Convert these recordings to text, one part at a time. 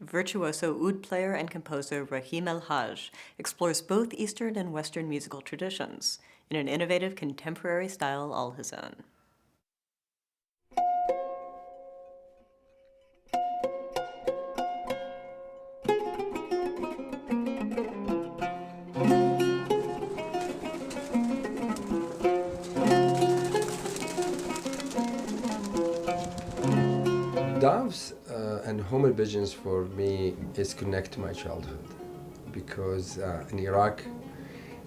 virtuoso oud player and composer Rahim AlHaj explores both Eastern and Western musical traditions in an innovative contemporary style all his own. Doves and humming pigeons for me is connect to my childhood because in Iraq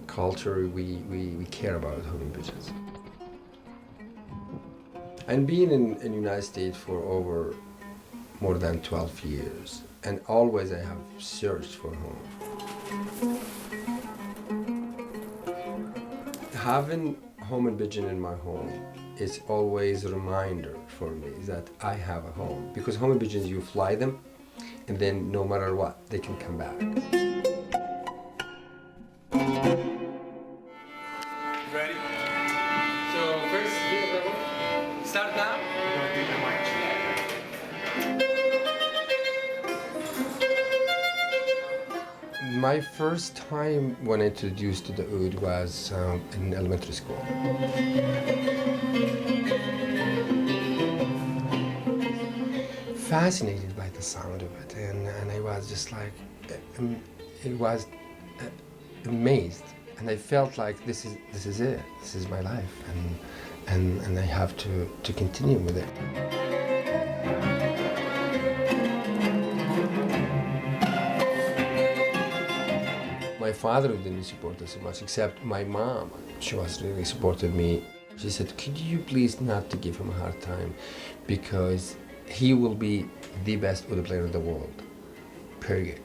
culture we care about humming pigeons. And being in the United States for over more than 12 years, and always I have searched for home. Having humming pigeon in my home is always a reminder for me that I have a home, because humming pigeons, you fly them and then no matter what they can come back. Ready? So first, start now. We're gonna do the mic check. My first time when I introduced to the oud was in elementary school. Fascinated by the sound of it, and I was just like, it was amazed, and I felt like this is it, this is my life, and I have to continue with it. My father didn't support us so much, except my mom. She was really supported me. She said, could you please not to give him a hard time, because he will be the best oud player in the world, period.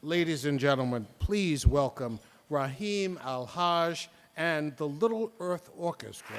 Ladies and gentlemen, please welcome Rahim AlHaj and the Little Earth Orchestra.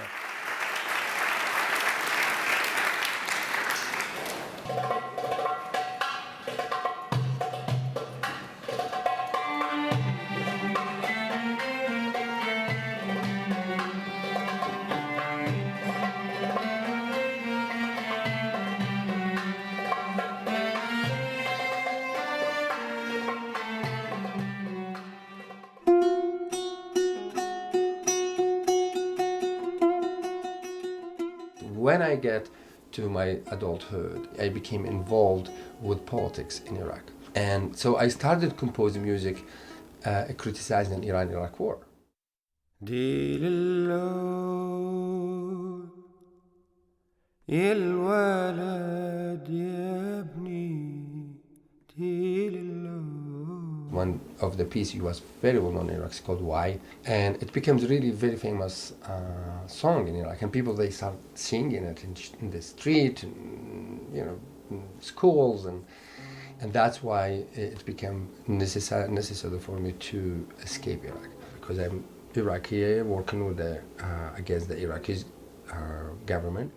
When I get to my adulthood, I became involved with politics in Iraq. And so I started composing music criticizing the Iran-Iraq war. One of the pieces was very well known in Iraq, it's called Why, and it becomes really very famous song in Iraq, and people, they start singing it in the street, and, in schools, and that's why it became necessary for me to escape Iraq, because I'm Iraqi working with against the Iraqi government.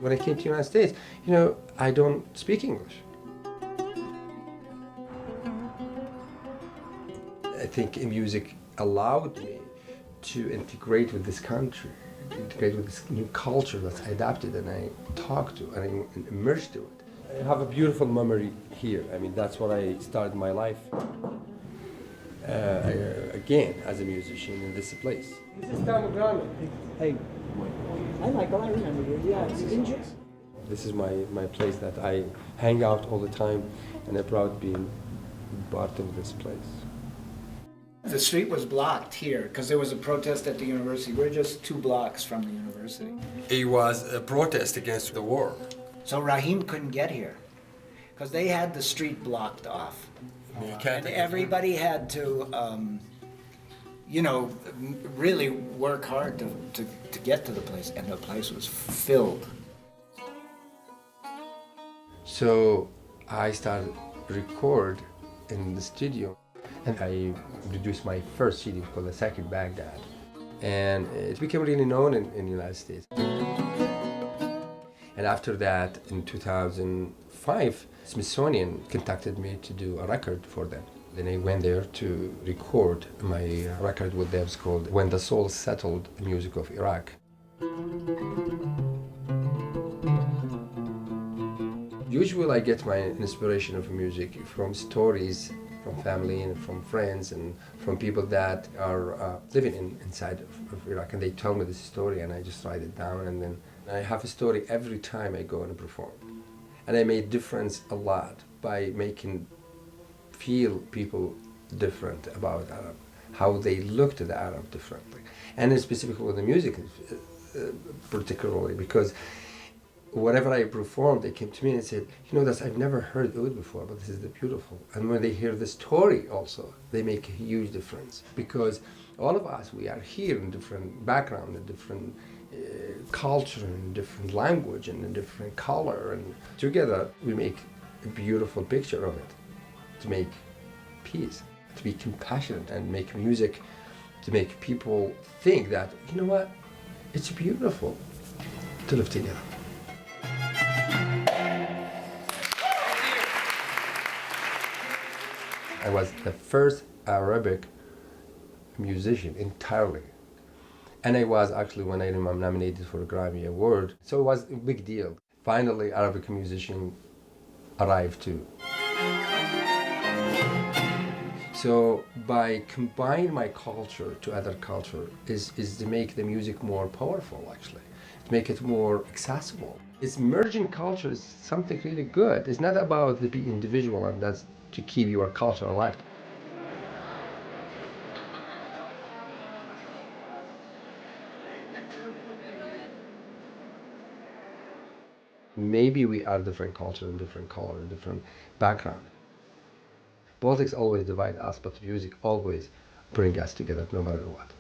When I came to the United States, I don't speak English. I think music allowed me to integrate with this country, integrate with this new culture that's adapted, and I talk to and I immersed to it. I have a beautiful memory here. I mean, that's what I started my life again as a musician in this place. This is Tom McGraw. Hey, hi Michael, I remember you. Yeah, Injures. This is my place that I hang out all the time, and I'm proud being part of this place. The street was blocked here because there was a protest at the university. We're just 2 blocks from the university. It was a protest against the war. So Rahim couldn't get here because they had the street blocked off. And everybody had to, really work hard to get to the place, and the place was filled. So I started record in the studio, and I produced my first CD called The Second Baghdad, and it became really known in the United States. And after that, in 2005, Smithsonian contacted me to do a record for them. Then I went there to record my record with them. It's called When the Soul Settled, the Music of Iraq. Usually I get my inspiration of music from stories, from family and from friends and from people that are living inside of Iraq, and they tell me this story and I just write it down, and then I have a story every time I go and perform. And I made difference a lot by making feel people different about Arab, how they looked at the Arab differently, and specifically with the music particularly, because whenever I performed, they came to me and said, you know, I've never heard oud before, but this is beautiful. And when they hear the story also, they make a huge difference, because all of us, we are here in different background, in different culture, in different language, and in different color, and together we make a beautiful picture of it, to make peace, to be compassionate, and make music to make people think that, you know what, it's beautiful to live together. I was the first Arabic musician entirely. And I was actually, when I'm nominated for a Grammy Award, so it was a big deal. Finally, Arabic musician arrived too. So by combining my culture to other culture is to make the music more powerful, actually, to make it more accessible. It's merging culture is something really good. It's not about the individual, and that's to keep your culture alive. Maybe we are different culture and different color and different background. Politics always divide us, but music always bring us together, no matter what.